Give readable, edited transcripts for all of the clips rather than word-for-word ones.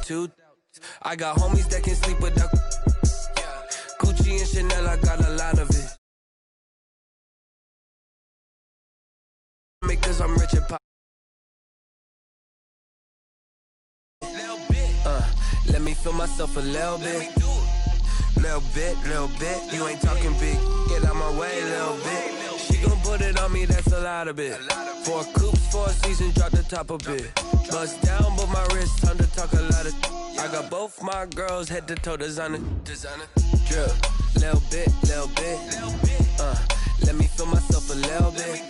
2. I got homies that can sleep without. Gucci and Chanel, I got a lot of it. Because I'm rich and pop. Let me feel myself a little bit. Little bit. You ain't talking big. Get out my way, little bit. She gon' put it on me, that's a lot of it. 4 coupes, 4 seasons, drop the top a bit. Bust down, but my wrist, time to talk a lot of. I got both my girls head to toe designer. Drip, little bit. Let me feel myself a little bit.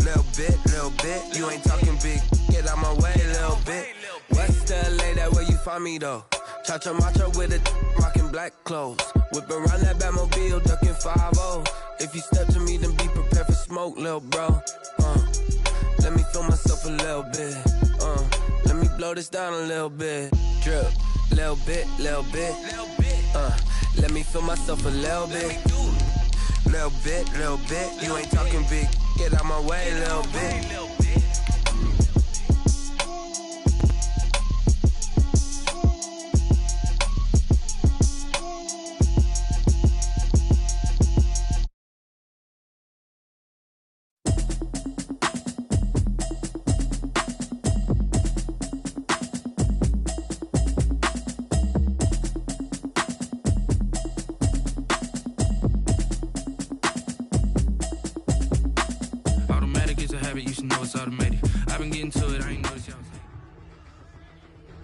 Little bit. You ain't talking big. Get out my way, little bit. West LA, that where you find me though. Cha-cha matcha with it, rocking black clothes. Whip around that Batmobile, ducking 5-0. If you step to me, then be prepared for smoke, little bro. Let me feel myself a little bit. Let me blow this down a little bit. Drip, little bit. Let me feel myself a little bit. Little bit. You ain't talking big. Get out my way, little bit.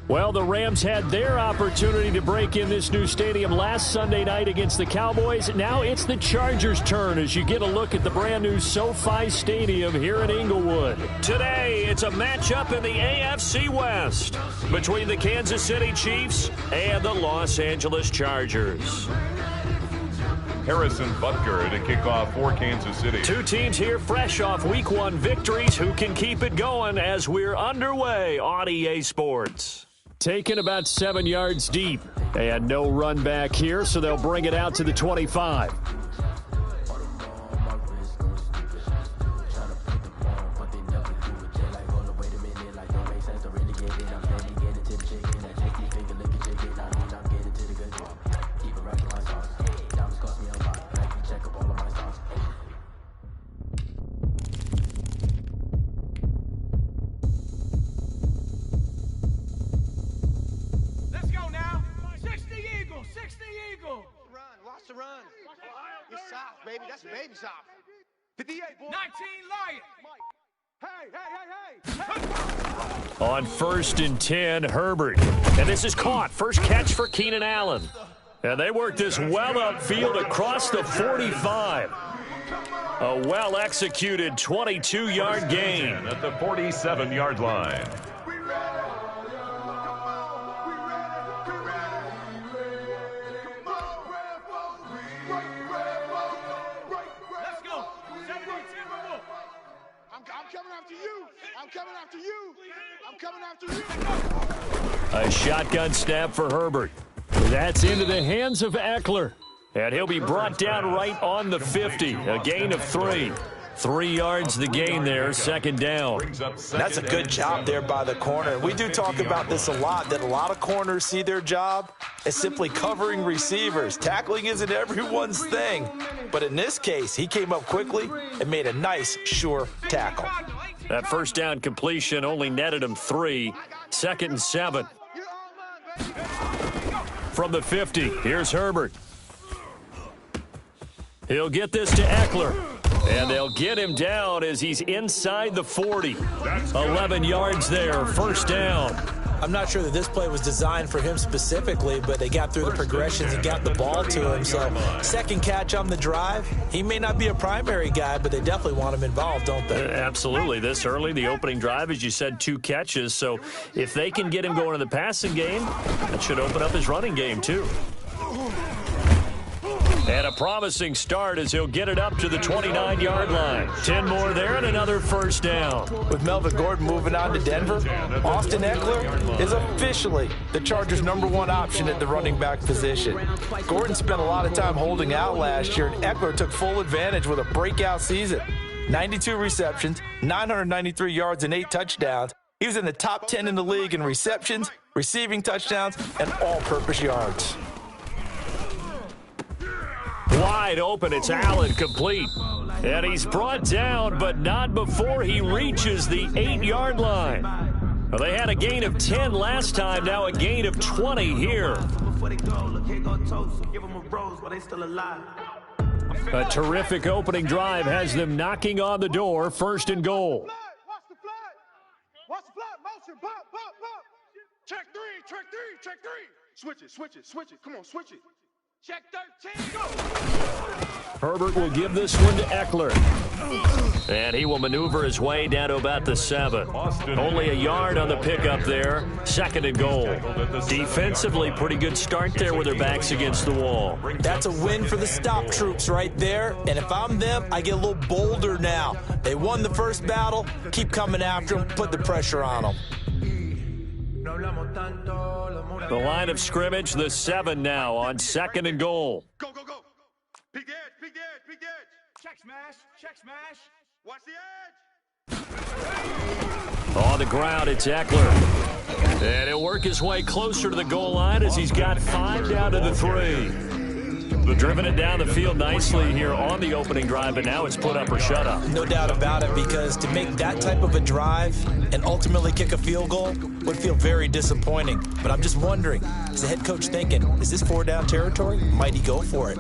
Well, the Rams had their opportunity to break in this new stadium last Sunday night against the Cowboys. Now it's the Chargers' turn as you get a look at the brand-new SoFi Stadium here in Inglewood. Today, it's a matchup in the AFC West between the Kansas City Chiefs and the Los Angeles Chargers. Harrison Butker to kick off for Kansas City. Two teams here fresh off Week 1 victories. Who can keep it going as we're underway on EA Sports? Taken about 7 yards deep. And no run back here, so they'll bring it out to the 25. Baby shop. 58, boy. 19 Lion. Hey. On 1st and 10, Herbert. And this is caught. First catch for Keenan Allen. And they work this well upfield across the 45. A well-executed 22-yard gain. At the 47-yard line. A shotgun snap for Herbert. That's into the hands of Eckler. And he'll be brought down right on the 50. A gain of 3. 3 yards the gain there, second down. That's a good job there by the corner. We do talk about this a lot, that a lot of corners see their job as simply covering receivers. Tackling isn't everyone's thing. But in this case, he came up quickly and made a nice, sure tackle. That first down completion only netted him 3. 2nd and 7. From the 50, here's Herbert. He'll get this to Eckler. And they'll get him down as he's inside the 40. 11 yards there, first down. I'm not sure that this play was designed for him specifically, but they got through the progressions and got the ball to him. So, second catch on the drive. He may not be a primary guy, but they definitely want him involved, don't they? Absolutely. This early, the opening drive, as you said, 2 catches. So, if they can get him going in the passing game, that should open up his running game, too. And a promising start as he'll get it up to the 29-yard line. 10 more there and another first down. With Melvin Gordon moving on to Denver, Austin Eckler is officially the Chargers' #1 option at the running back position. Gordon spent a lot of time holding out last year, and Eckler took full advantage with a breakout season. 92 receptions, 993 yards, and 8 touchdowns. He was in the top 10 in the league in receptions, receiving touchdowns, and all-purpose yards. Wide open, it's Allen, complete. And he's brought down, but not before he reaches the 8-yard line. Well, they had a gain of 10 last time, now a gain of 20 here. A terrific opening drive has them knocking on the door, 1st and goal. Watch the flag. Watch the flag. Motion. Bop, bop, bop. Check 3, check 3, check 3. Switch it, switch it, switch it. Come on, switch it. Check 13, go. Herbert will give this one to Eckler. And he will maneuver his way down to about the 7. Only a yard on the pickup there. 2nd and goal. Defensively, pretty good start there with their backs against the wall. That's a win for the stop troops right there. And if I'm them, I get a little bolder now. They won the first battle. Keep coming after them. Put the pressure on them. The line of scrimmage, the 7 now on 2nd and goal. Go, go, go. Peek the edge, peek the edge, peek the edge. Check smash, check smash. Watch the edge. On the ground, it's Eckler. And he'll work his way closer to the goal line as he's got 5 down to the 3. But driven it down the field nicely here on the opening drive, but now it's put up or shut up. No doubt about it, because to make that type of a drive and ultimately kick a field goal would feel very disappointing. But I'm just wondering, is the head coach thinking, is this 4-down territory? Might he go for it?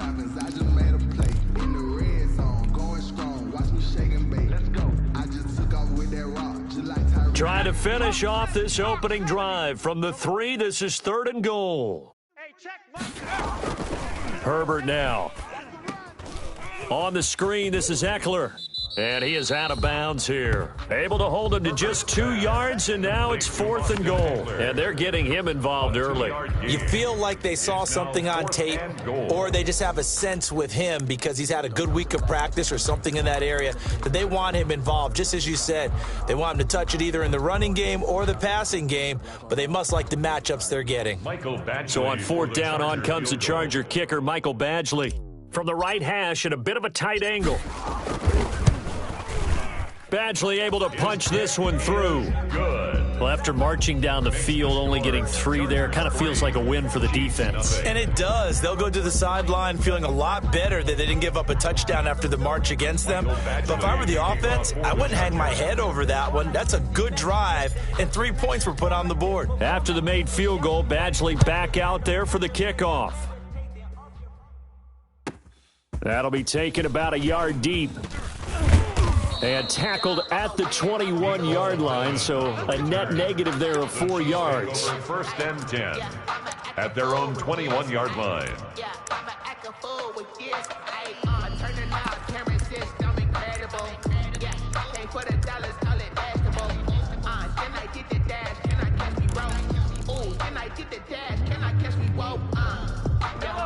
Trying to finish off this opening drive from the 3. This is 3rd and goal. Hey, check. Herbert now. On the screen, this is Eckler. And he is out of bounds here. Able to hold him to just 2 yards, and now it's 4th and goal. And they're getting him involved early. You feel like they saw something on tape, or they just have a sense with him because he's had a good week of practice or something in that area that they want him involved. Just as you said, they want him to touch it either in the running game or the passing game, but they must like the matchups they're getting. So on 4th down, on comes the Charger kicker, Michael Badgley. From the right hash at a bit of a tight angle. Badgley able to punch this one through. Good. Well, after marching down the field, only getting 3 there, kind of feels like a win for the defense. And it does. They'll go to the sideline feeling a lot better that they didn't give up a touchdown after the march against them. But if I were the offense, I wouldn't hang my head over that one. That's a good drive, and 3 points were put on the board. After the made field goal, Badgley back out there for the kickoff. That'll be taken about a yard deep. And tackled at the 21-yard line, so a net negative there of 4 yards. 1st and 10 at their own 21-yard line.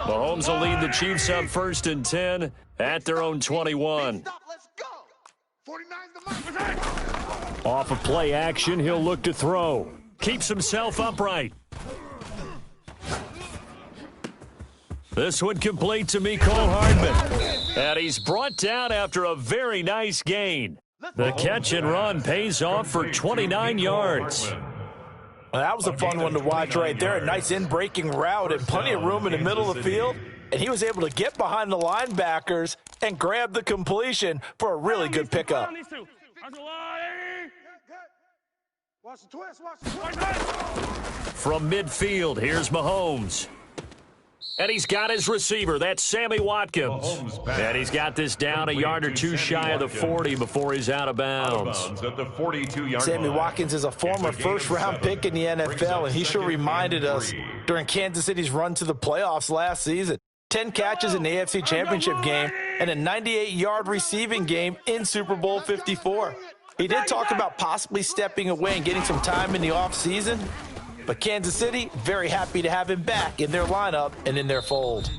Mahomes will lead the Chiefs up 1st and 10 at their own 21. Off of play action, he'll look to throw. Keeps himself upright. This one complete to Mecole Hardman. And he's brought down after a very nice gain. The catch and run pays off for 29 yards. Well, that was a fun one to watch right there. A nice in-breaking route and plenty of room in the middle of the field. And he was able to get behind the linebackers and grab the completion for a really good pickup. From midfield, here's Mahomes. And he's got his receiver. That's Sammy Watkins. And he's got this down a yard or 2 shy of the 40 before he's out of bounds. At the 42-yard Sammy line. Watkins is a former first-round pick in the NFL, and he sure reminded us during Kansas City's run to the playoffs last season. 10 catches in the AFC Championship game and a 98-yard receiving game in Super Bowl 54. He did talk about possibly stepping away and getting some time in the offseason, but Kansas City, very happy to have him back in their lineup and in their fold.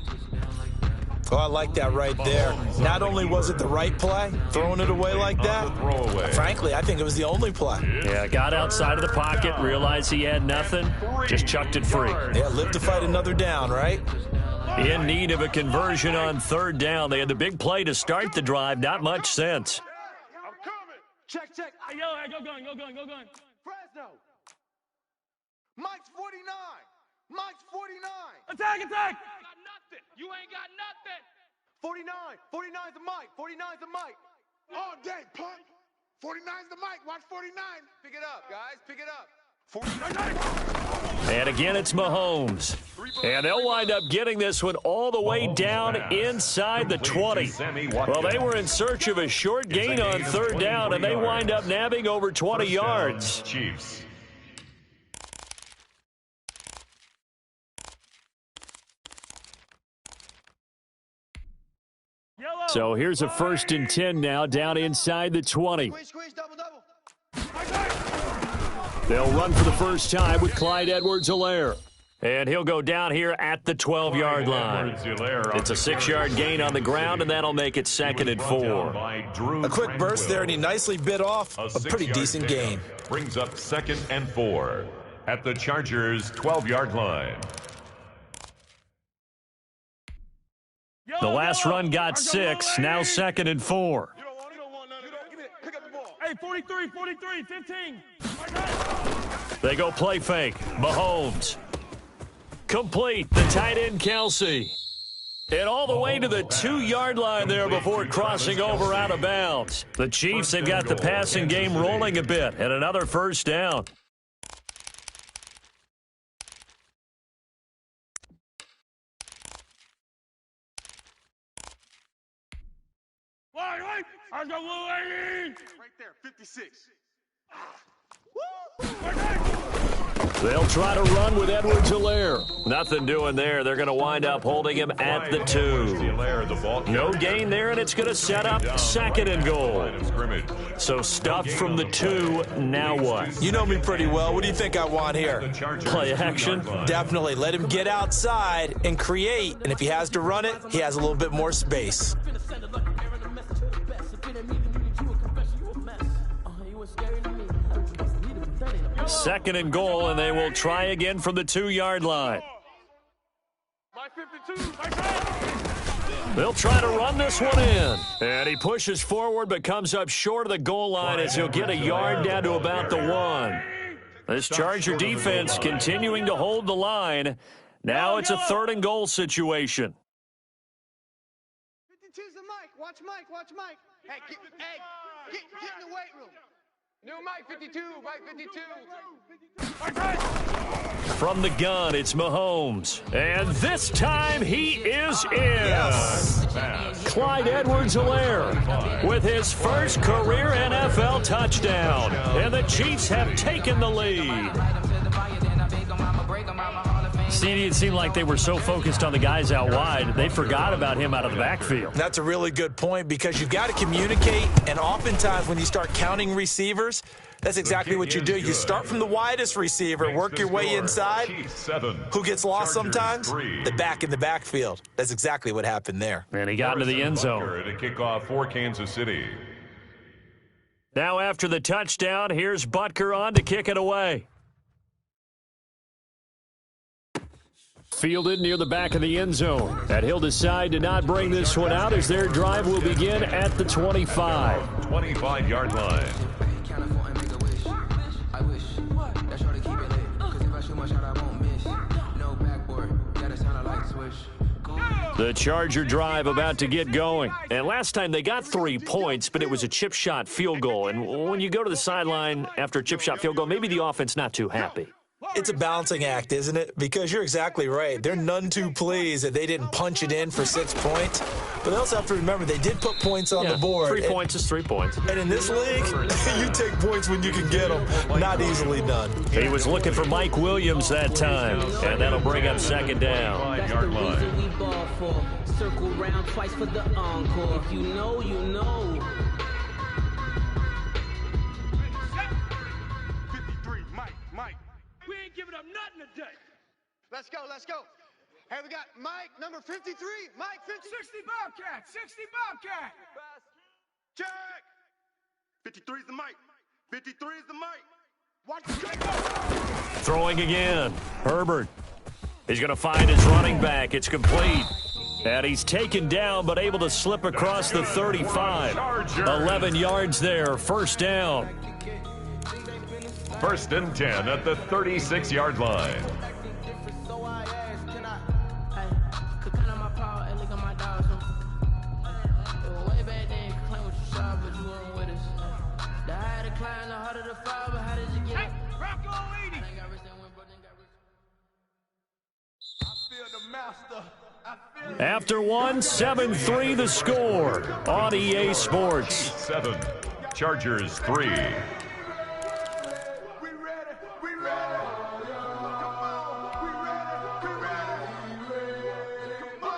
Oh, I like that right there. Not only was it the right play, throwing it away like that, frankly, I think it was the only play. Yeah, got outside of the pocket, realized he had nothing, just chucked it free. Yeah, live to fight another down, right? In need of a conversion on 3rd down. They had the big play to start the drive, not much sense. I'm coming. Check, check. Yo, go going. Fresno. Mike's 49. Mike's 49. Attack, attack. Got nothing. You ain't got nothing. 49. 49's the Mike. 49's the Mike. All day, punk. 49's the Mike. Watch 49. Pick it up, guys. Pick it up. 49. And again, it's Mahomes. And they'll wind up getting this one all the way down inside the 20. Well, they were in search of a short gain on third down, and they wind up nabbing over 20 yards. Chiefs. So here's a 1st and 10 now down inside the 20. Squeeze, double. They'll run for the first time with Clyde Edwards-Helaire. And he'll go down here at the 12-yard line. It's a 6-yard gain on the ground, and that'll make it 2nd and 4. A quick burst there, and he nicely bit off a pretty decent gain. Brings up 2nd and 4 at the Chargers' 12-yard line. The last run got 6, now 2nd and 4. You don't want none of that. Give me that. Pick up the ball. Hey, 43, 15. They go play fake. Mahomes. Complete. The tight end, Kelsey. And all the way to the 2-yard line there before crossing over out of bounds. The Chiefs have got the passing game rolling a bit, and another first down. I got Louis. Right there, 56. They'll try to run with Edwards-Helaire. Nothing doing there. They're going to wind up holding him at the 2. No gain there, and it's going to set up 2nd and goal. So stuffed from the 2. Now what? You know me pretty well. What do you think I want here? Play action. Definitely. Let him get outside and create. And if he has to run it, he has a little bit more space. 2nd and goal, and they will try again from the 2-yard line. Mike 52. They'll try to run this one in. And he pushes forward but comes up short of the goal line as he'll get a yard down to about the 1. This Charger defense continuing to hold the line. Now it's a 3rd and goal situation. 52's the Mike. Watch Mike. Hey, get in the weight room. New Mike 52, Mike 52. From the gun, it's Mahomes. And this time he is in. Yes. Clyde Edwards-Helaire with his first career NFL touchdown. And the Chiefs have taken the lead. CD, it seemed like they were so focused on the guys out wide, they forgot about him out of the backfield. That's a really good point because you've got to communicate, and oftentimes when you start counting receivers, that's exactly what you do. You start from the widest receiver, work your way inside. Who gets lost sometimes? The back in the backfield. That's exactly what happened there. And he got into the end zone. To kick off for Kansas City. Now after the touchdown, here's Butker on to kick it away. Fielded near the back of the end zone. And he'll decide to not bring this one out as their drive will begin at the 25. 25-yard line. The Charger drive about to get going. And last time they got 3 points, but it was a chip shot field goal. And when you go to the sideline after a chip shot field goal, maybe the offense not too happy. It's a balancing act, isn't it? Because you're exactly right. They're none too pleased that they didn't punch it in for 6 points. But they also have to remember they did put points on the board. 3 points is 3 points. And in this league, you take points when you can get them. Not easily done. He was looking for Mike Williams that time. And that'll bring up 2nd down. 5-yard line. Circle round twice for the encore. If you know, you know. 53, Mike. We ain't giving up nothing today. Let's go. Hey, we got Mike, number 53. Mike, 50. 60 Bobcat. Check. 53's the Mike. 53's the Mike. Watch the check. Throwing again. Herbert. He's going to find his running back. It's complete. And he's taken down, but able to slip across the 35. 11 yards there. First down. First and 10 at the 36-yard line. After one, 7-3 the score on EA Sports. 7, Chargers 3.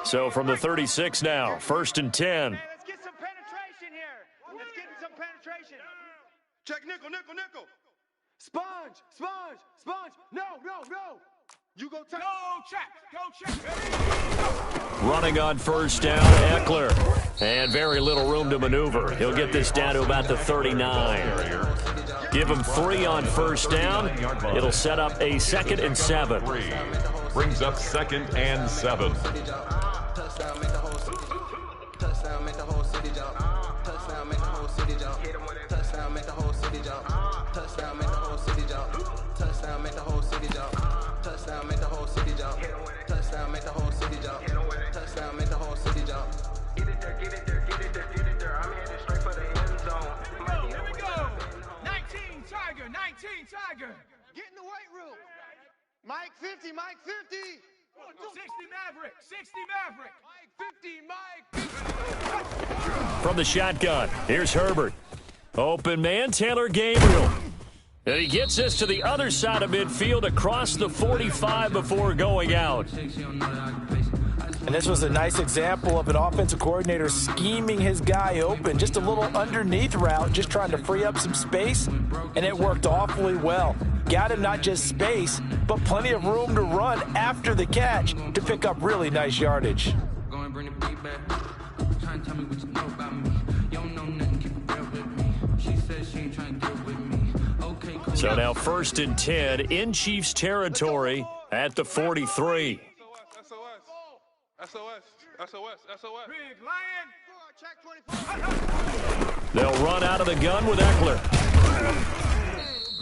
So from the 36 now, first and 10. Let's get some penetration here. Let's get some penetration. Check nickel, nickel, nickel. Sponge, sponge, sponge. No, no, no. You go check. Go check. Running on first down, Eckler. And very little room to maneuver. He'll get this down to about the 39. Give him 3 on first down. It'll set up a 2nd and 7. Brings up 2nd and 7. Touchdown, make the whole city jump. Touchdown, make the whole city jump. Touchdown, make the whole city jump. Touchdown, make the whole city jump. Touchdown, make the whole city jump. Touchdown, make the whole city jump. Touchdown, make the whole city jump. Touchdown, make the whole city jump. Touchdown, make the whole city jump. Get it there, get it there, get it there, get it there. I'm headed straight for the end zone. Here we go. 19 Tiger, 19 Tiger. Get in the weight room. Mike 50, Mike 50. 60 Maverick, 60 Maverick. Mike 50, Mike 50. From the shotgun, here's Herbert. Open man, Taylor Gabriel. And he gets this to the other side of midfield across the 45 before going out. And this was a nice example of an offensive coordinator scheming his guy open. Just a little underneath route, just trying to free up some space, and it worked awfully well. Got him not just space, but plenty of room to run after the catch to pick up really nice yardage. So now first and 10 in Chiefs territory at the 43. SOS. Big Lion. They'll run out of the gun with Eckler.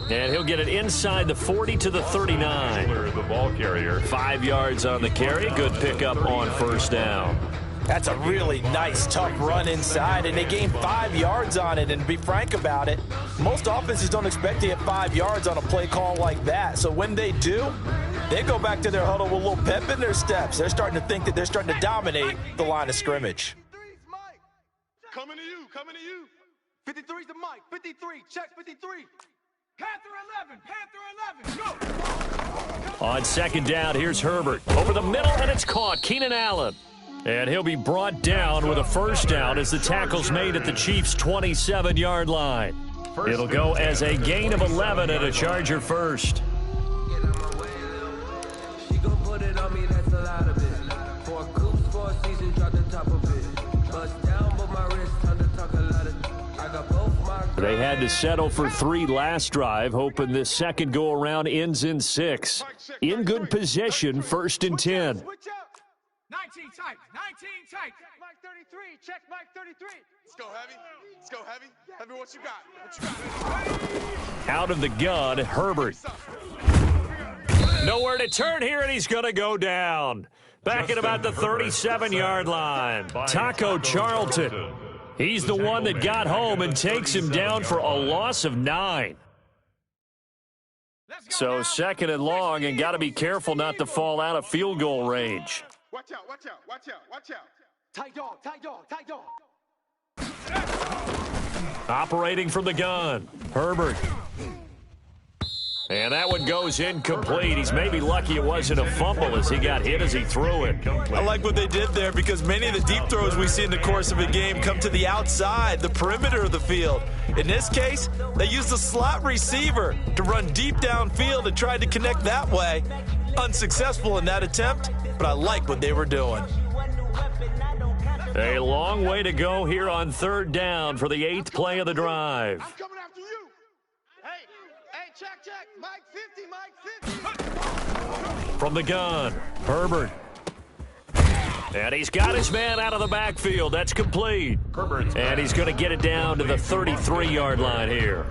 And he'll get it inside the 40 to the 39. The ball carrier. 5 yards on the carry. Good pickup on first down. That's a really nice, tough run inside, and they gained 5 yards on it. And to be frank about it, most offenses don't expect to get 5 yards on a play call like that. So when they do, they go back to their huddle with a little pep in their steps. They're starting to think that they're starting to dominate the line of scrimmage. Coming to you, coming to you. 53's the Mike, 53, check 53. Panther 11, go. On second down, here's Herbert. Over the middle, and it's caught. Keenan Allen. And he'll be brought down with a first down as the tackle's made at the Chiefs' 27-yard line. It'll go as a gain of 11 and a Charger first. She gon' put it on me, that's a lot of it. 4 coops, 4 seasons, drop the top of it. Bust down, but my wrist, time to talk a lot of. I got both my. They had to settle for 3 last drive, hoping this second go-around ends in 6. In good position, first and 10. 19 tight, 19 tight. Mike 33, check Mike 33. Let's go heavy. Let's go heavy. Heavy, what you got? What you got? Out of the gun, Herbert. Nowhere to turn here, and he's going to go down. Back at about the 37-yard line. Taco Charlton. He's the one that got home and takes him down for a loss of 9. So second and long, and got to be careful not to fall out of field goal range. Watch out, watch out, watch out, watch out. Tight dog, tight dog, tight dog. Operating from the gun, Herbert. And that one goes incomplete. He's maybe lucky it wasn't a fumble as he got hit as he threw it. I like what they did there because many of the deep throws we see in the course of a game come to the outside, the perimeter of the field. In this case, they used the slot receiver to run deep downfield and tried to connect that way. Unsuccessful in that attempt, but I like what they were doing. A long way to go here on third down for the 8th play of the drive. I'm coming after you. Hey, check. Mike 50, Mike 50. From the gun, Herbert. And he's got his man out of the backfield. That's complete. And he's going to get it down to the 33-yard line here.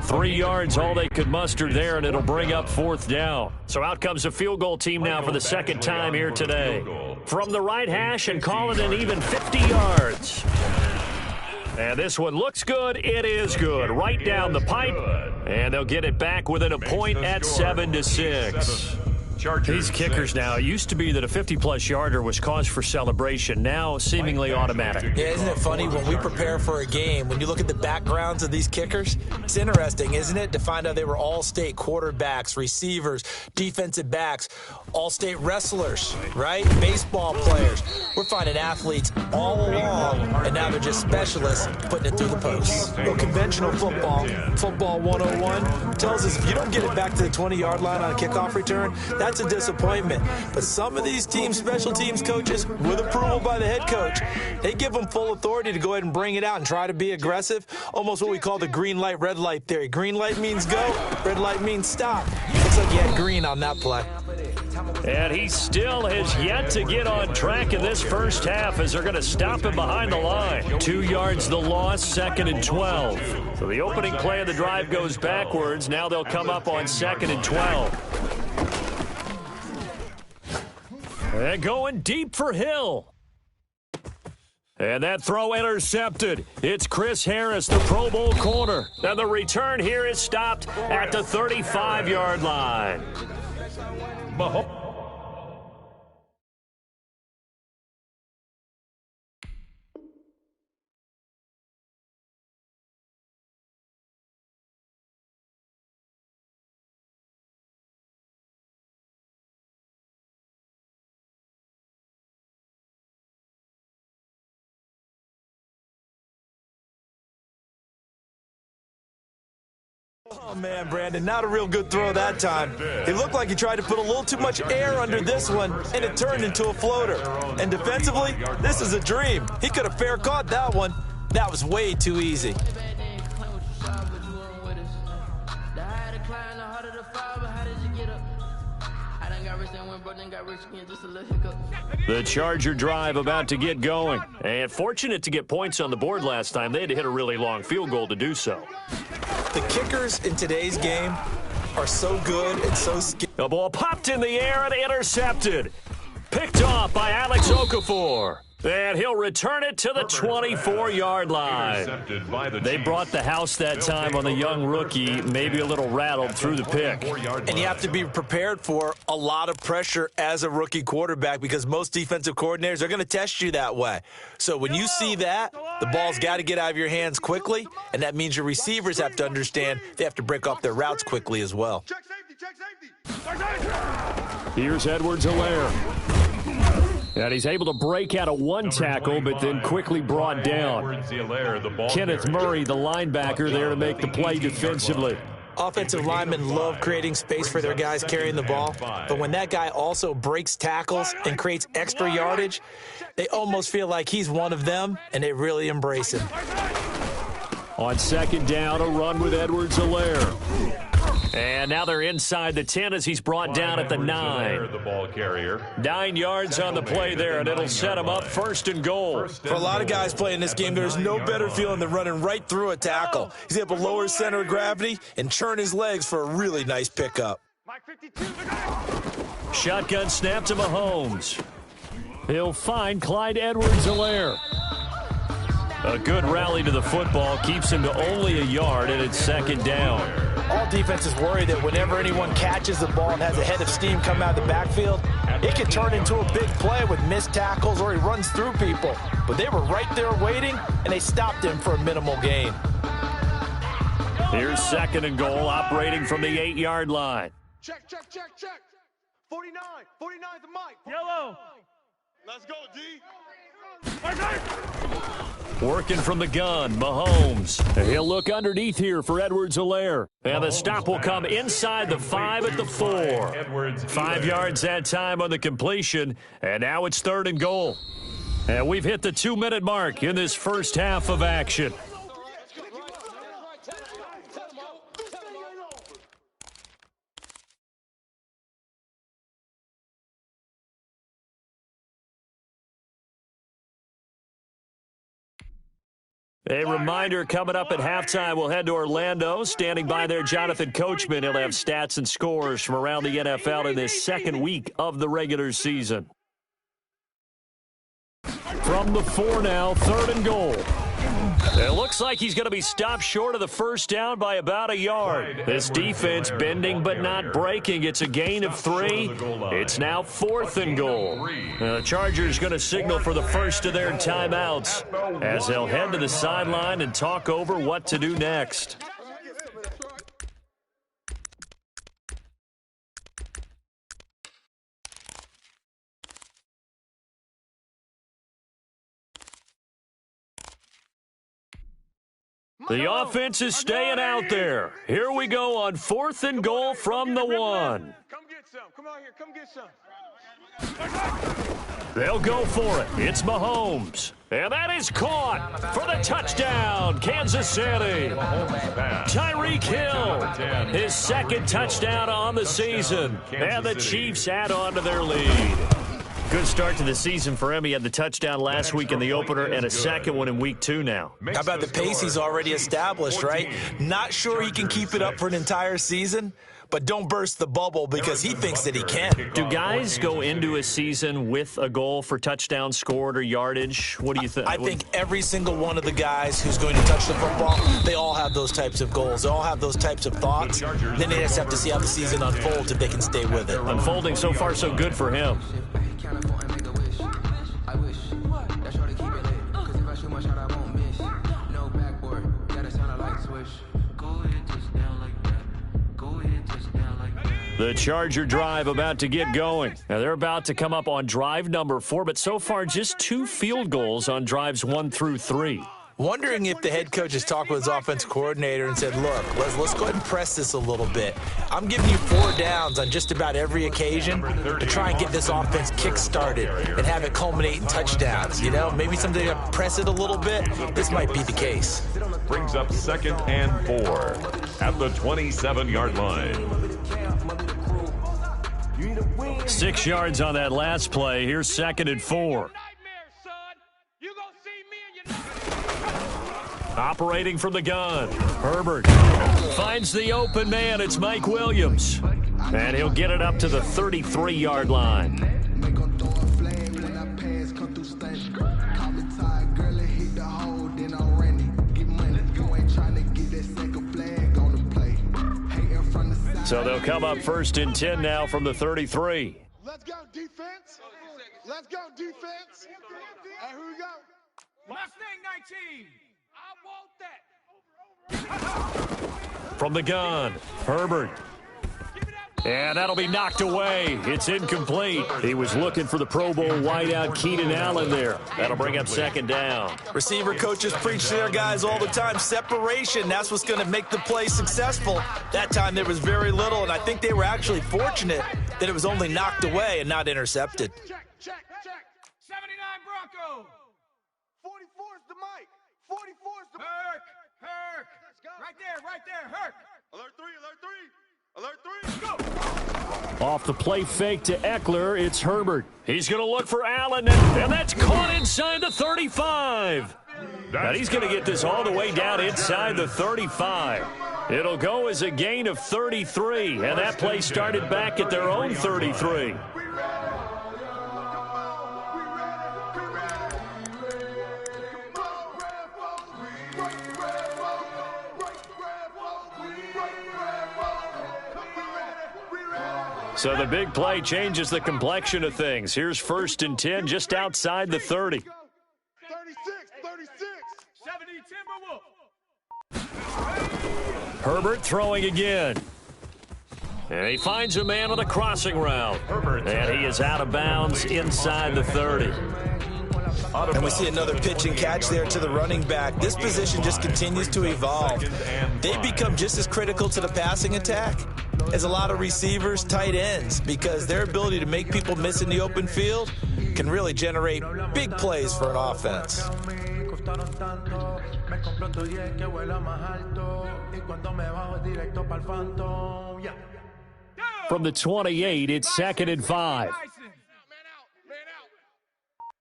3 yards, all they could muster there, and it'll bring up 4th down. So out comes a field goal team now for the second time here today. From the right hash and call it an even 50 yards. And this one looks good. It is good. Right down the pipe. And they'll get it back within a point at 7-6. These kickers now, it used to be that a 50-plus yarder was cause for celebration. Now, seemingly automatic. Yeah, isn't it funny when we prepare for a game, when you look at the backgrounds of these kickers, it's interesting, isn't it, to find out they were all-state quarterbacks, receivers, defensive backs, all-state wrestlers, right? Baseball players. We're finding athletes all along, and now they're just specialists putting it through the posts. Well, conventional football 101, tells us if you don't get it back to the 20-yard line on a kickoff return, that's a disappointment. But some of these teams, special teams coaches, with approval by the head coach, they give them full authority to go ahead and bring it out and try to be aggressive. Almost what we call the green light, red light theory. Green light means go, red light means stop. Looks like you had green on that play. And he still has yet to get on track in this first half as they're going to stop him behind the line. 2 yards the loss, 2nd and 12. So the opening play of the drive goes backwards. Now they'll come up on 2nd and 12. And going deep for Hill. And that throw intercepted. It's Chris Harris, the Pro Bowl corner. And the return here is stopped at the 35-yard line. Oh, man, Brandon, not a real good throw that time. It looked like he tried to put a little too much air under this one, and it turned into a floater. And defensively, this is a dream. He could have fair caught that one. That was way too easy. The Charger drive about to get going. And fortunate to get points on the board last time. They had to hit a really long field goal to do so. The kickers in today's game are so good and so skilled. The ball popped in the air and intercepted. Picked off by Alex Okafor. And he'll return it to the 24-yard line. They brought the house that time on the young rookie, maybe a little rattled through the pick. And you have to be prepared for a lot of pressure as a rookie quarterback because most defensive coordinators are going to test you that way. So when you see that, the ball's got to get out of your hands quickly, and that means your receivers have to understand they have to break off their routes quickly as well. Check safety. Here's Edwards-Helaire. And he's able to break out of one tackle, but then quickly brought down. Kenneth Murray, the linebacker, there to make the play defensively. Offensive linemen love creating space for their guys carrying the ball, but when that guy also breaks tackles and creates extra yardage, they almost feel like he's one of them, and they really embrace him. On 2nd down, a run with Edwards-Helaire. And now they're inside the 10 as he's brought down at the 9. The ball carrier. 9 yards on the play there, and it'll set him up 1st and goal. For a lot of guys playing this game, there's no better feeling than running right through a tackle. He's able to lower his center of gravity and churn his legs for a really nice pickup. Shotgun snap to Mahomes. He'll find Clyde Edwards-Helaire. A good rally to the football keeps him to only a yard, and it's 2nd down. All defenses worry that whenever anyone catches the ball and has a head of steam come out of the backfield, it can turn into a big play with missed tackles or he runs through people. But they were right there waiting, and they stopped him for a minimal gain. Here's 2nd and goal, operating from the 8-yard line. Check. 49 the mic. Yellow. Let's go, D. Working from the gun, Mahomes. He'll look underneath here for Edwards-Helaire. And the stop will come inside the 5 at the 4. 5 yards that time on the completion, and now it's 3rd and goal. And we've hit the 2-minute mark in this first half of action. A reminder coming up at halftime, we'll head to Orlando. Standing by there, Jonathan Coachman. He'll have stats and scores from around the NFL in this second week of the regular season. From the 4 now, 3rd and goal. It looks like he's going to be stopped short of the first down by about a yard. This defense bending but not breaking. It's a gain of 3. It's now 4th and goal. The Chargers going to signal for the first of their timeouts as they'll head to the sideline and talk over what to do next. The offense is staying out there. Here we go on 4th and goal from the 1. Come get some. Come on here. Come get some. They'll go for it. It's Mahomes. And that is caught for the touchdown, Kansas City. Tyreek Hill, his 2nd touchdown on the season. And the Chiefs add on to their lead. Good start to the season for him. He had the touchdown last week in the opener and a second one in week 2 now. How about the pace he's already established, right? Not sure he can keep it up for an entire season, but don't burst the bubble because he thinks that he can. Do guys go into a season with a goal for touchdown scored or yardage? What do you think? I think every single one of the guys who's going to touch the football, they all have those types of goals. They all have those types of thoughts. Then they just have to see how the season unfolds if they can stay with it. Unfolding so far so good for him. The Charger drive about to get going. Now they're about to come up on drive number 4, but so far just 2 field goals on drives 1 through 3. Wondering if the head coach has talked with his offense coordinator and said, look, let's go ahead and press this a little bit. I'm giving you 4 downs on just about every occasion to try and get this offense kick-started and have it culminate in touchdowns. You know, maybe someday to press it a little bit. This might be the case. Brings up 2nd and 4 at the 27-yard line. 6 yards on that last play. Here's 2nd and 4. Operating from the gun, Herbert finds the open man. It's Mike Williams. And he'll get it up to the 33-yard line. So they'll come up 1st and 10 now from the 33. Let's go, defense. Let's go, defense. Hey, here we go. Mustang 19. I want that. From the gun, Herbert. And that'll be knocked away. It's incomplete. He was looking for the Pro Bowl wideout Keenan Allen there. That'll bring up 2nd down. Receiver coaches preach to their guys all the time. Separation, that's what's going to make the play successful. That time there was very little, and I think they were actually fortunate that it was only knocked away and not intercepted. Check. 79 Bronco. 44's the mic. 44's the Herc. Right there, Herc. Alert 3. Go. Off the play fake to Eckler, it's Herbert. He's going to look for Allen, and that's caught inside the 35. And he's going to get this all the way down inside the 35. It'll go as a gain of 33, and that play started back at their own 33. So the big play changes the complexion of things. Here's 1st and 10 just outside the 30. 36. 70 Timberwolf. Herbert throwing again. And he finds a man on a crossing route. And he is out of bounds inside the 30. And we see another pitch and catch there to the running back. This position just continues to evolve. They become just as critical to the passing attack as a lot of receivers, tight ends, because their ability to make people miss in the open field can really generate big plays for an offense. From the 28, it's 2nd and 5. Man out.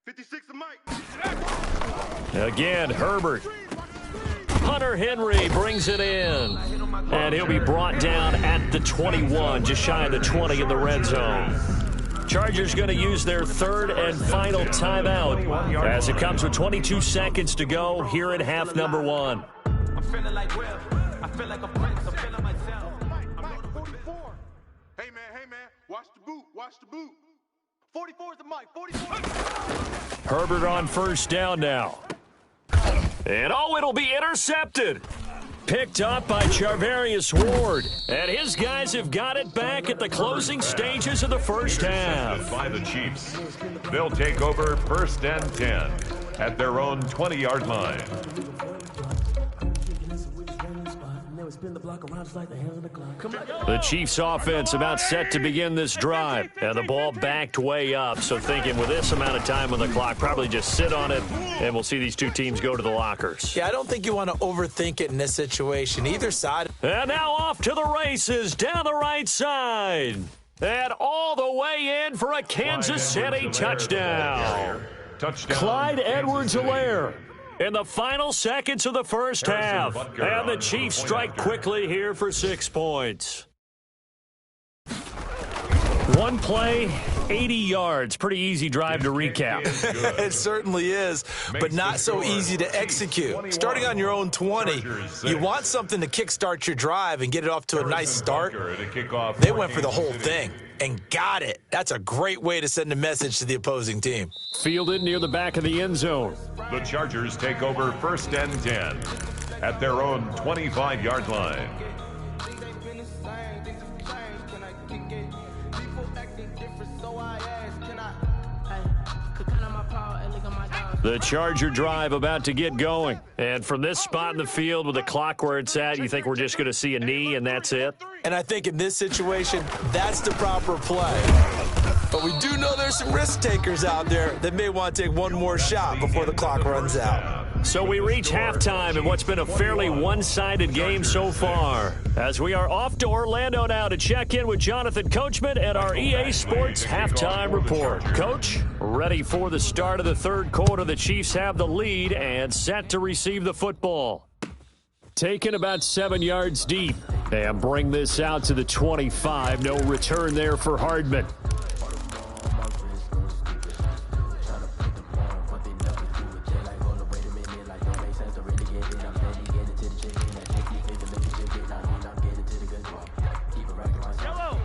56 the mic. Again, Herbert Hunter Henry brings it in. And he'll be brought down at the 21, just shy of the 20 in the red zone. Chargers going to use their third and final timeout as it comes with 22 seconds to go here at half number 1. I'm feeling like Will. I feel like a prince. I'm feeling myself. Mike, 44. Hey, man. Watch the boot. Watch the boot. 44 is the mic. 44. Herbert on first down now. And it'll be intercepted. Picked up by Charvarius Ward. And his guys have got it back at the closing stages of the first half. By the Chiefs. They'll take over first and 10 at their own 20-yard line. The Chiefs offense about set to begin this drive. And the ball backed way up. So thinking with this amount of time on the clock, probably just sit on it, and we'll see these two teams go to the lockers. Yeah, I don't think you want to overthink it in this situation. Either side. And now off to the races down the right side. And all the way in for a Kansas City touchdown. Clyde Edwards-Helaire in the final seconds of the first half. And the Chiefs strike quickly here for 6 points. One play, 80 yards. Pretty easy drive to recap. It certainly is, but not so easy to execute. Starting on your own 20, you want something to kickstart your drive and get it off to a nice start. They went for the whole thing and got it. That's a great way to send a message to the opposing team. Fielded near the back of the end zone. The Chargers take over first and 10 at their own 25-yard line. The Charger drive about to get going. And from this spot in the field with the clock where it's at, you think we're just going to see a knee and that's it? And I think in this situation, that's the proper play. But we do know there's some risk takers out there that may want to take one more shot before the clock runs out. So we reach halftime in what's been a fairly one-sided game so far. As we are off to Orlando now to check in with Jonathan Coachman at our EA Sports Halftime Report. Coach, ready for the start of the third quarter. The Chiefs have the lead and set to receive the football. Taken about 7 yards deep. And bring this out to the 25. No return there for Hardman.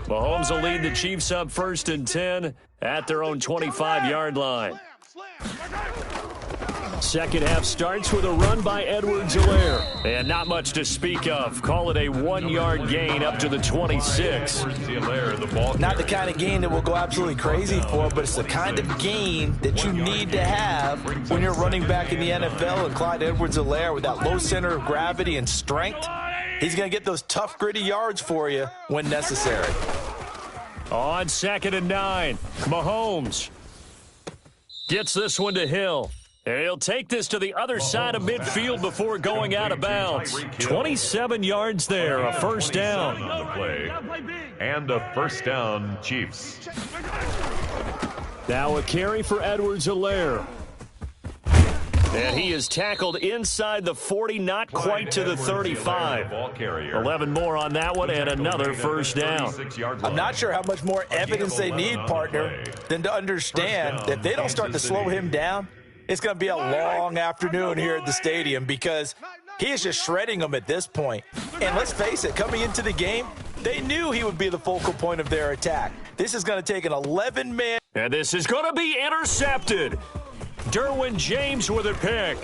Mahomes will lead the Chiefs up first and 10 at their own 25-yard line. Second half starts with a run by Edwards-Helaire. And not much to speak of. Call it a 1-yard gain up to the 26. Not the kind of gain that we'll go absolutely crazy for, but it's the kind of gain that you need to have when you're running back in the NFL. And Clyde Edwards-Helaire, with that low center of gravity and strength, he's going to get those tough, gritty yards for you when necessary. On 2nd and 9, Mahomes gets this one to Hill. And he'll take this to the other side of midfield before going out of bounds. 27 yards there, a first down. On the play. And a first down, Chiefs. Now a carry for Edwards-Helaire. And he is tackled inside the 40, not quite to the 35. 11 more on that one and another first down. I'm not sure how much more evidence they need, partner, than to understand that if they don't start to slow him down, it's going to be a long afternoon here at the stadium because he is just shredding them at this point. And let's face it, coming into the game, they knew he would be the focal point of their attack. This is going to take an 11-man. And this is going to be intercepted. Derwin James with a pick.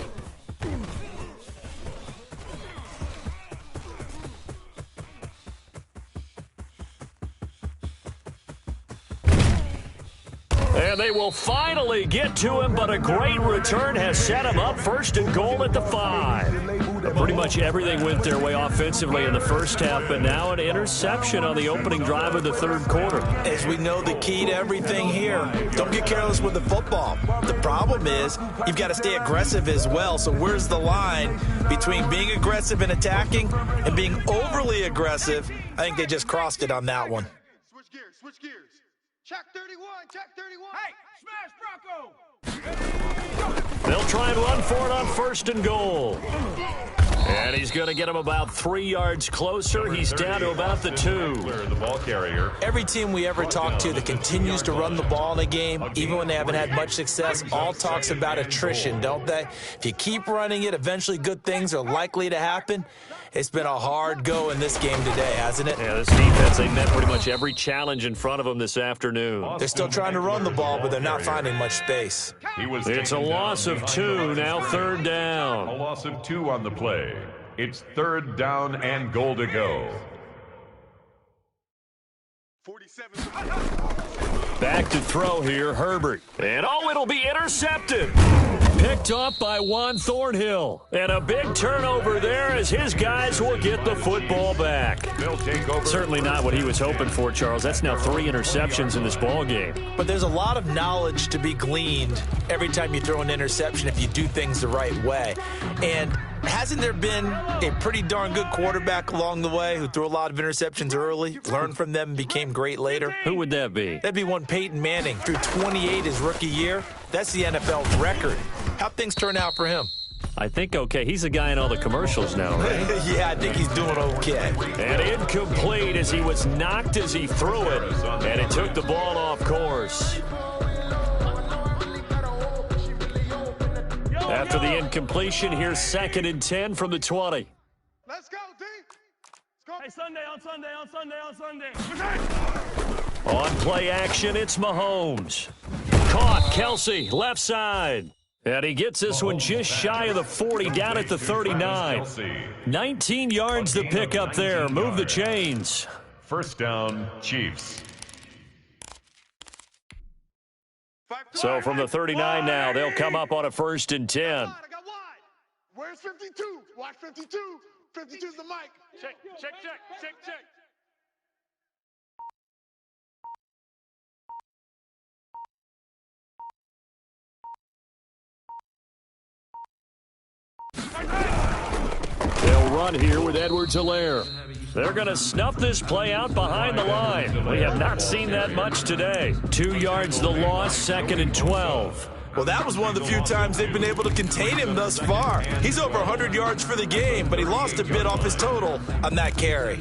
And they will finally get to him, but a great return has set him up first and goal at the 5. Pretty much everything went their way offensively in the first half, but now an interception on the opening drive of the third quarter. As we know, the key to everything here, don't get careless with the football. The problem is you've got to stay aggressive as well. So where's the line between being aggressive and attacking and being overly aggressive? I think they just crossed it on that one. Switch gears. Check 31, check 31. Hey, smash Bronco! They'll try and run for it on first and goal. And he's going to get him about 3 yards closer. He's down to about the 2. The ball carrier. Every team we ever talk to that continues to run the ball in a game, even when they haven't had much success, all talks about attrition, don't they? If you keep running it, eventually good things are likely to happen. It's been a hard go in this game today, hasn't it? Yeah, this defense, they met pretty much every challenge in front of them this afternoon. They're still trying to run the ball, but they're not finding much space. It's a loss of 2, now 3rd down. A loss of 2 on the play. It's 3rd down and goal to go. 47. Back to throw here, Herbert. And it'll be intercepted. Picked up by Juan Thornhill. And a big turnover there as his guys will get the football back. They'll take over. Certainly not what he was hoping for, Charles. That's now 3 interceptions in this ball game. But there's a lot of knowledge to be gleaned every time you throw an interception if you do things the right way. And hasn't there been a pretty darn good quarterback along the way who threw a lot of interceptions early, learned from them, and became great later? Who would that be? That'd be one Peyton Manning. Threw 28 his rookie year. That's the NFL record. How'd things turn out for him? I think okay. He's the guy in all the commercials now, right? Yeah, I think he's doing okay. And incomplete as he was knocked as he threw it. And it took the ball off course. After the incompletion, here's 2nd and 10 from the 20. Let's go, D. Let's go. Hey, Sunday. On play action, it's Mahomes. Caught, Kelsey, left side. And he gets this one just shy of the 40, down at the 39. 19 yards to pick up there. Move the chains. 1st down, Chiefs. So from the 39 now, they'll come up on a 1st and 10. I got wide. Where's 52? Watch 52. 52's the mic. Check. They'll run here with Edwards-Helaire. They're going to snuff this play out behind the line. We have not seen that much today. 2 yards the loss, 2nd and 12. Well, that was one of the few times they've been able to contain him thus far. He's over 100 yards for the game, but he lost a bit off his total on that carry.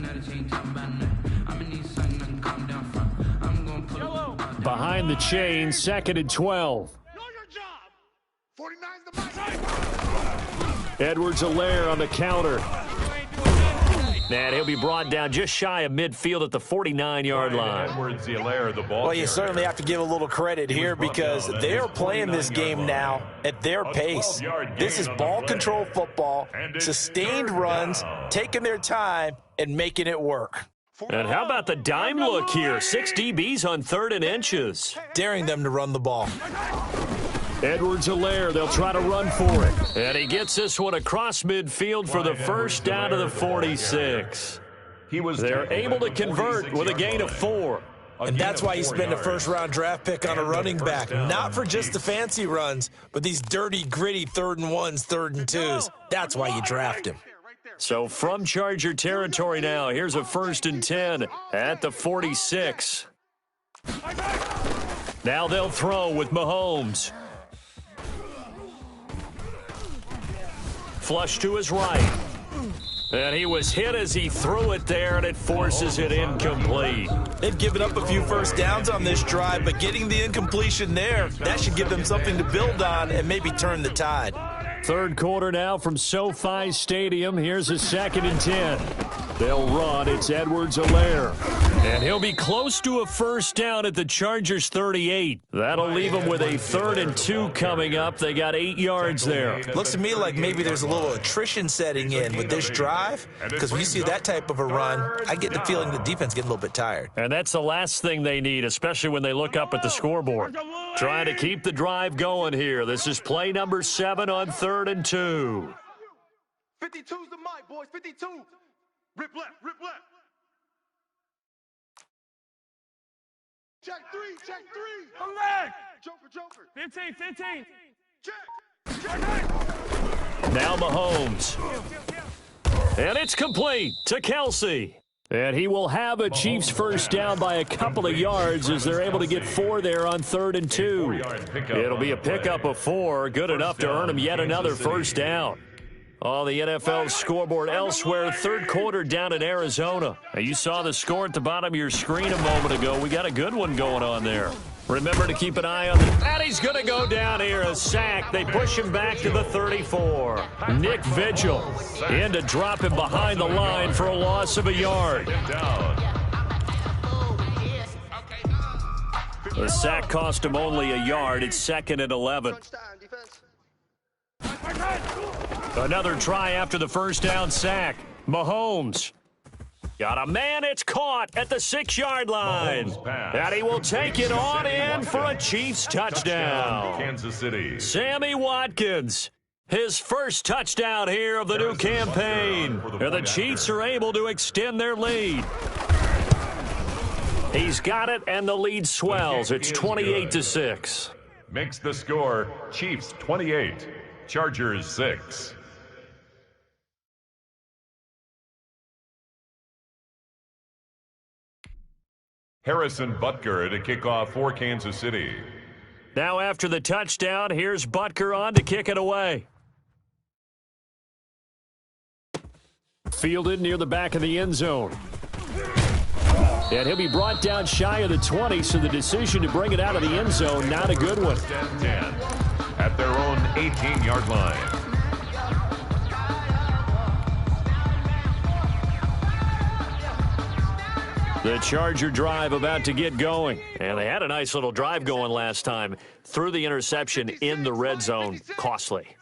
Behind the chain, 2nd and 12. Know your job. 49's the mic. Edwards-Helaire on the counter. And he'll be brought down just shy of midfield at the 49-yard line. Edwards-Helaire, the ball Well, you certainly have to give a little credit here because they're playing this game now at their pace. This is ball control football, sustained runs, taking their time, and making it work. And how about the dime look here? 6 DBs on 3rd and inches. Daring them to run the ball. Edwards-Helaire, they'll try to run for it. And he gets this one across midfield for the 1st down to the 46. They're able to convert with a gain of 4. And that's why you spend a 1st-round draft pick on a running back. Not for just the fancy runs, but these dirty, gritty 3rd and 1s, 3rd and 2s. That's why you draft him. So from Charger territory now, here's a 1st and 10 at the 46. Now they'll throw with Mahomes. Flush to his right. And he was hit as he threw it there, and it forces it incomplete. They've given up a few 1st downs on this drive, but getting the incompletion there, that should give them something to build on and maybe turn the tide. 3rd quarter now from SoFi Stadium. Here's a 2nd and 10. They'll run. It's Edwards-Helaire. And he'll be close to a 1st down at the Chargers' 38. That'll leave them with a 3rd and 2 coming up. They got 8 yards there. Looks to me like maybe there's a little attrition setting in with this drive, because when you see that type of a run, I get the feeling the defense getting a little bit tired. And that's the last thing they need, especially when they look up at the scoreboard. Trying to keep the drive going here. This is play number 7 on 3rd and 2. 52's the mic, boys. 52. Rip left. Check 3. Come back. Joker. 15. Check. Now Mahomes. And it's complete to Kelsey. And he will have a Chiefs 1st down by a couple of yards as they're able to get 4 there on 3rd and 2. It'll be a pickup of 4, good enough to earn him yet another 1st down. Oh, the NFL scoreboard elsewhere. Third quarter down in Arizona. Now, you saw the score at the bottom of your screen a moment ago. We got a good one going on there. Remember to keep an eye on and he's going to go down here. A sack. They push him back to the 34. Nick Vigil in to drop him behind the line for a loss of a yard. The sack cost him only a yard. It's 2nd and 11. Another try after the first down sack. Mahomes got a man. It's caught at the 6-yard line. And he will take it on in for a Chiefs touchdown. Kansas City. Sammy Watkins, his first touchdown here of the new campaign. And the Chiefs are able to extend their lead. He's got it, and the lead swells. It's 28-6. Makes the score Chiefs 28, Chargers 6. Harrison Butker to kick off for Kansas City. Now after the touchdown, here's Butker on to kick it away. Fielded near the back of the end zone. And he'll be brought down shy of the 20, so the decision to bring it out of the end zone, not a good one. 10 at their own 18-yard line. The Charger drive about to get going. And they had a nice little drive going last time. Threw the interception in the red zone. Costly.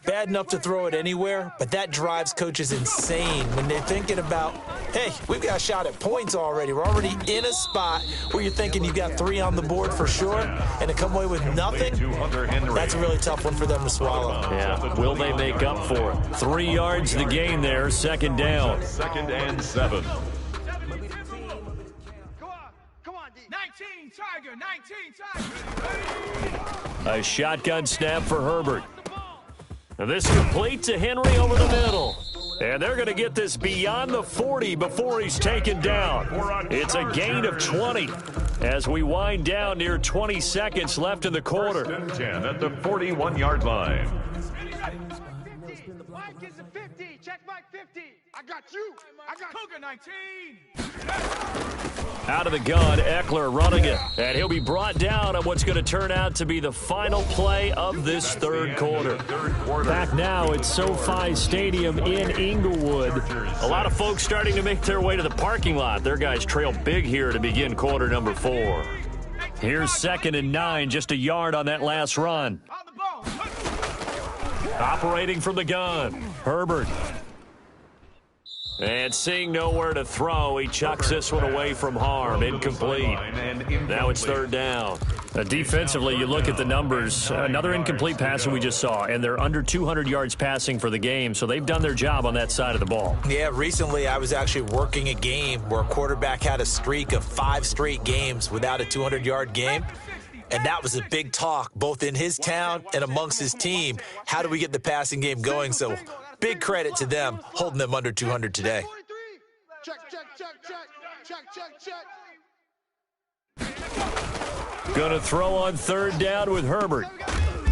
Bad enough to throw it anywhere, but that drives coaches insane when they're thinking about, hey, we've got a shot at points already. We're already in a spot where you're thinking you've got 3 on the board for sure, and to come away with nothing, that's a really tough one for them to swallow. Yeah, will they make up for it? 3 yards the gain there, 2nd down. 2nd and 7. 19 Tiger, 19 Tiger. A shotgun snap for Herbert. And this complete to Henry over the middle. And they're going to get this beyond the 40 before he's taken down. It's a gain of 20 as we wind down near 20 seconds left in the quarter. 10 at the 41-yard line. Mike is a 50. Check Mike 50. I got you. I got Cougar 19. Out of the gun, Eckler running it. And he'll be brought down on what's going to turn out to be the final play of this third quarter. Back now at SoFi Stadium in Inglewood. A lot of folks starting to make their way to the parking lot. Their guys trail big here to begin quarter number 4. Here's 2nd and 9, just a yard on that last run. Operating from the gun, Herbert. And seeing nowhere to throw, he chucks this one away from harm. Incomplete. Now it's 3rd down. Defensively, you look at the numbers. Another incomplete pass that we just saw, and they're under 200 yards passing for the game, so they've done their job on that side of the ball. Yeah, recently I was actually working a game where a quarterback had a streak of 5 straight games without a 200-yard game. And that was a big talk, both in his town and amongst his team. How do we get the passing game going? So big credit to them, holding them under 200 today. Check, check, check, check, check, check, check. Going to throw on 3rd down with Herbert.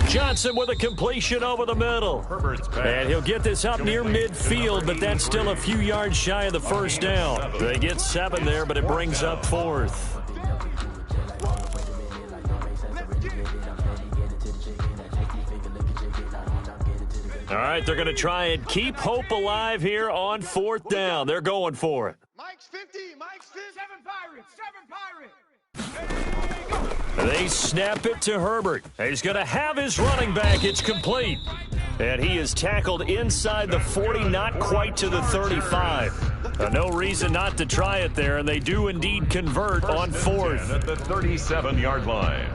Johnson with a completion over the middle. And he'll get this up near midfield, but that's still a few yards shy of the first down. They get 7 there, but it brings up 4th. All right, they're going to try and keep hope alive here on 4th down. They're going for it. Mike's 50, Mike's 50. 7 Pirates. They snap it to Herbert. He's going to have his running back. It's complete. And he is tackled inside the 40, not quite to the 35. No reason not to try it there, and they do indeed convert on 4th. At the 37-yard line.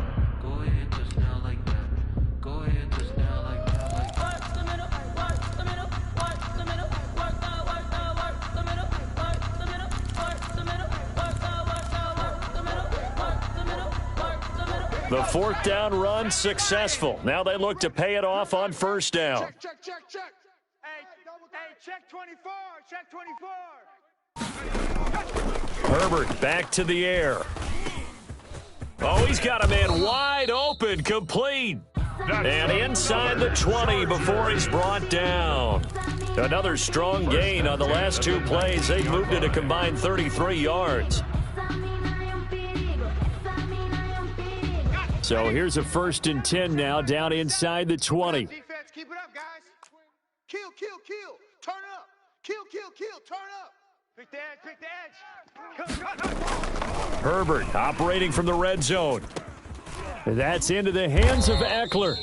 The 4th down run successful. Now they look to pay it off on 1st down. Check, check, check, check. Hey, check 24. Check 24. Herbert back to the air. Oh, he's got a man wide open, complete. And inside the 20 before he's brought down. Another strong gain on the last two plays. They've moved it a combined 33 yards. So here's a 1st and 10 now, down inside the 20. Defense, keep it up, guys. Kill. Turn up. Kill. Turn up. Pick the edge. Herbert operating from the red zone. That's into the hands of Eckler.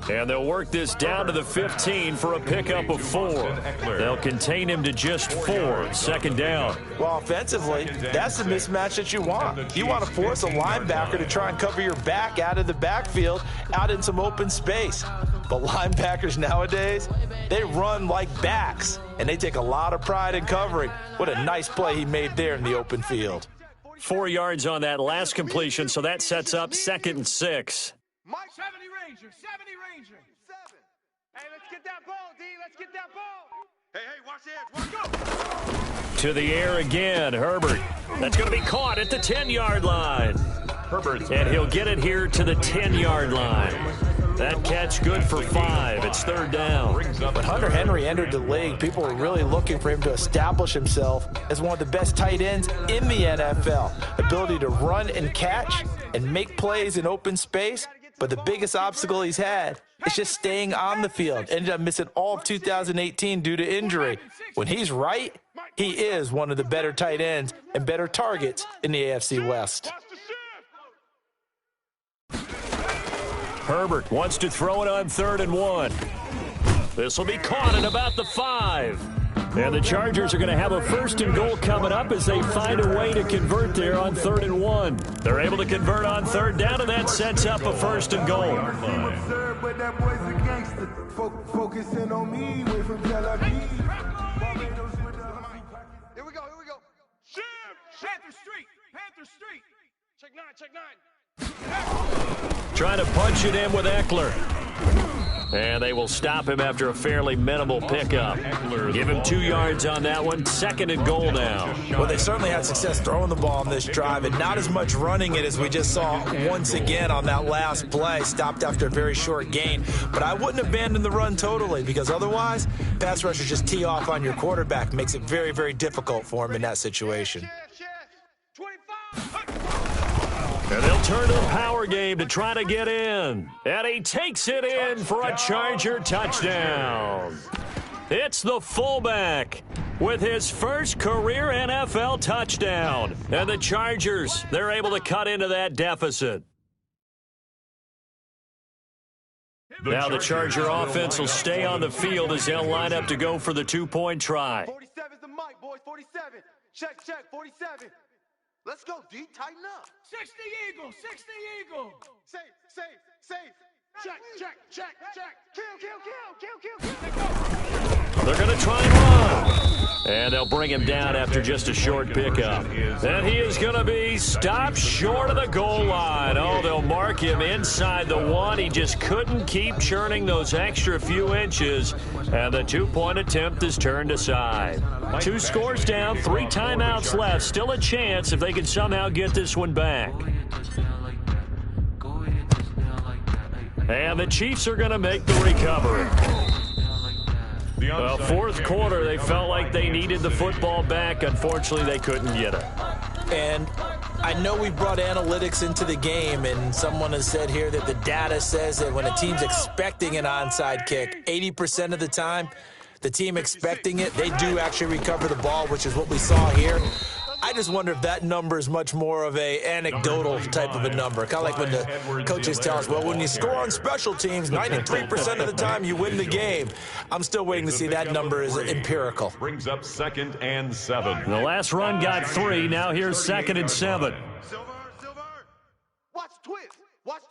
And they'll work this down to the 15 for a pickup of 4. They'll contain him to just 4. 2nd down. Well, offensively, that's the mismatch that you want. You want to force a linebacker to try and cover your back out of the backfield, out in some open space. But linebackers nowadays, they run like backs, and they take a lot of pride in covering. What a nice play he made there in the open field. 4 yards on that last completion, so that sets up 2nd and 6. Mike, 70 Ranger. 70 Ranger. 7. Hey, let's get that ball, D. Let's get that ball. Hey, watch the edge. Watch go. To the air again, Herbert. That's going to be caught at the 10-yard line. Herbert. And he'll get it here to the 10-yard line. That catch good for 5. It's 3rd down. When Hunter Henry entered the league, people were really looking for him to establish himself as one of the best tight ends in the NFL. Ability to run and catch and make plays in open space. But the biggest obstacle he's had is just staying on the field. Ended up missing all of 2018 due to injury. When he's right, he is one of the better tight ends and better targets in the AFC West. Herbert wants to throw it on 3rd and 1. This will be caught at about the 5. And the Chargers are going to have a 1st and goal coming up as they find a way to convert there on 3rd and 1. They're able to convert on 3rd down, and that sets up a 1st and goal. Focusing on me, way from Tel Aviv. Here we go. Panther Street. Check 9. Trying to punch it in with Eckler. And they will stop him after a fairly minimal pickup. Give him 2 yards on that one. 2nd and goal now. Well, they certainly had success throwing the ball on this drive, and not as much running it as we just saw once again on that last play. Stopped after a very short gain. But I wouldn't abandon the run totally, because otherwise, pass rushers just tee off on your quarterback. Makes it very, very difficult for him in that situation. 25. And they'll turn to the power game to try to get in. And he takes it in for a Charger touchdown. It's the fullback with his first career NFL touchdown. And the Chargers, they're able to cut into that deficit. Now the Charger offense will stay on the field as they'll line up to go for the 2-point try. 47 is the mic, boys. 47. Check. 47. Let's go, D. Tighten up. 60 Eagle. Safe. Check. Kill. They're going to try and run. And they'll bring him down after just a short pickup. And he is going to be stopped short of the goal line. Oh, they'll mark him inside the 1. He just couldn't keep churning those extra few inches. And the 2-point attempt is turned aside. 2 scores down, 3 timeouts left. Still a chance if they can somehow get this one back. And the Chiefs are going to make the recovery. Well, 4th quarter, they felt like they needed the football back. Unfortunately, they couldn't get it. And I know we brought analytics into the game, and someone has said here that the data says that when a team's expecting an onside kick, 80% of the time, the team expecting it, they do actually recover the ball, which is what we saw here. I just wonder if that number is much more of a anecdotal type of a number. Kind of like when the coaches tell us, well, when you score on special teams, 93% of the time you win the game. I'm still waiting to see that number is empirical. Brings up 2nd and 7. The last run got 3. Now here's 2nd and 7. Silver. Watch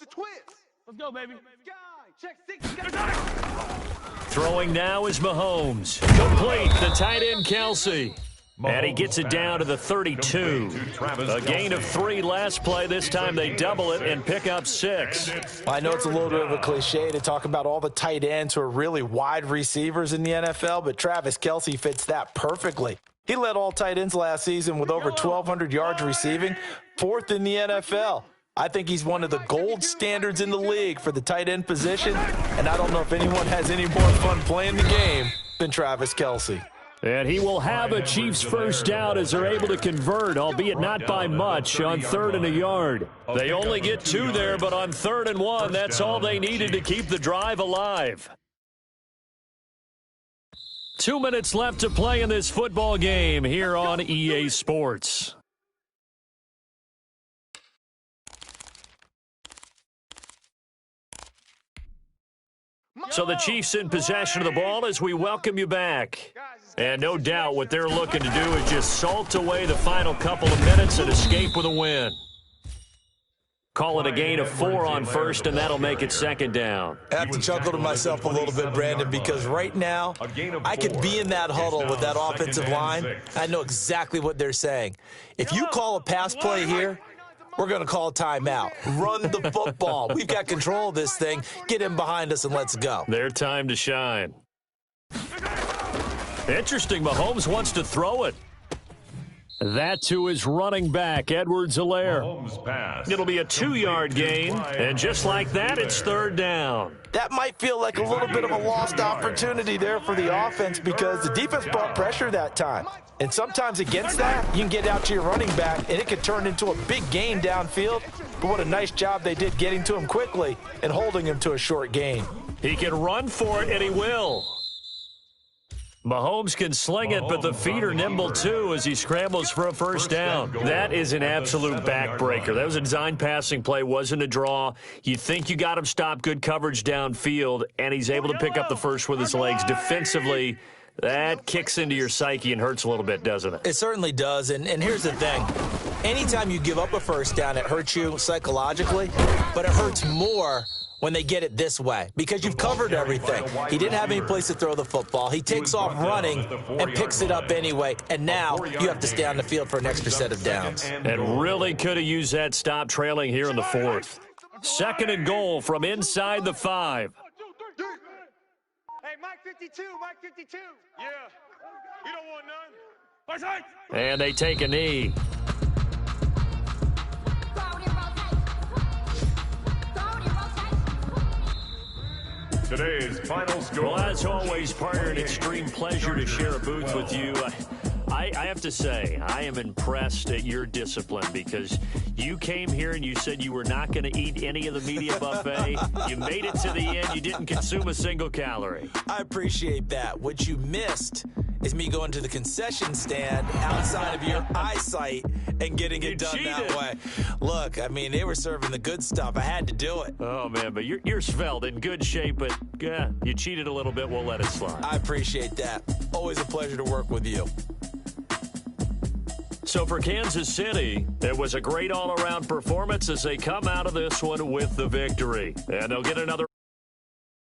the twist. Let's go, baby. Check 6. Throwing now is Mahomes. Complete. The tight end, Kelsey. And he gets it down to the 32. A gain of 3 last play. This time they double it and pick up 6. I know it's a little bit of a cliche to talk about all the tight ends who are really wide receivers in the NFL, but Travis Kelce fits that perfectly. He led all tight ends last season with over 1,200 yards receiving, 4th in the NFL. I think he's one of the gold standards in the league for the tight end position, and I don't know if anyone has any more fun playing the game than Travis Kelce. And he will have a Chiefs first down as they're able to convert, albeit not by much, on 3rd and a yard. They only get 2 there, but on 3rd and 1, that's all they needed to keep the drive alive. 2 minutes left to play in this football game here on EA Sports. So the Chiefs in possession of the ball as we welcome you back. And no doubt what they're looking to do is just salt away the final couple of minutes and escape with a win. Call it a gain of 4 on first, and that'll make it 2nd down. I have to chuckle to myself a little bit, Brandon, because right now I could be in that huddle with that offensive line. I know exactly what they're saying. If you call a pass play here, we're going to call a timeout. Run the football. We've got control of this thing. Get him behind us and let's go. Their time to shine. Interesting, Mahomes wants to throw it. That to his running back, Edwards-Helaire. It'll be a 2-yard gain, and just like that, it's 3rd down. That might feel like a little bit of a lost opportunity there for the offense because the defense brought pressure that time. And sometimes against that, you can get out to your running back, and it could turn into a big gain downfield. But what a nice job they did getting to him quickly and holding him to a short gain. He can run for it, and he will. Mahomes can sling it, but the feet are nimble too as he scrambles for a first down. That is an absolute backbreaker. That was a design passing play, wasn't a draw. You think you got him stopped, good coverage downfield, and he's able to pick up the first with his legs. Defensively, that kicks into your psyche and hurts a little bit, doesn't it? It certainly does, and here's the thing. Anytime you give up a first down, it hurts you psychologically, but it hurts more when they get it this way, because you've covered everything. He didn't have any place to throw the football. He takes off running and picks it up anyway, and now you have to stay on the field for an extra set of downs. And really could have used that stop trailing here in the 4th. 2nd and goal from inside the 5. Hey, Mike 52, Mike 52. Yeah, you don't want none. And they take a knee. Today's final score. Well, as always, partner, an extreme pleasure to share a booth with you. I have to say, I am impressed at your discipline because you came here and you said you were not going to eat any of the media buffet. You made it to the end. You didn't consume a single calorie. I appreciate that. What you missed is me going to the concession stand outside of your eyesight and getting it done that way. Look, I mean, they were serving the good stuff. I had to do it. Oh, man, but you're svelte, in good shape, but yeah, you cheated a little bit. We'll let it slide. I appreciate that. Always a pleasure to work with you. So for Kansas City, it was a great all-around performance as they come out of this one with the victory. And they'll get another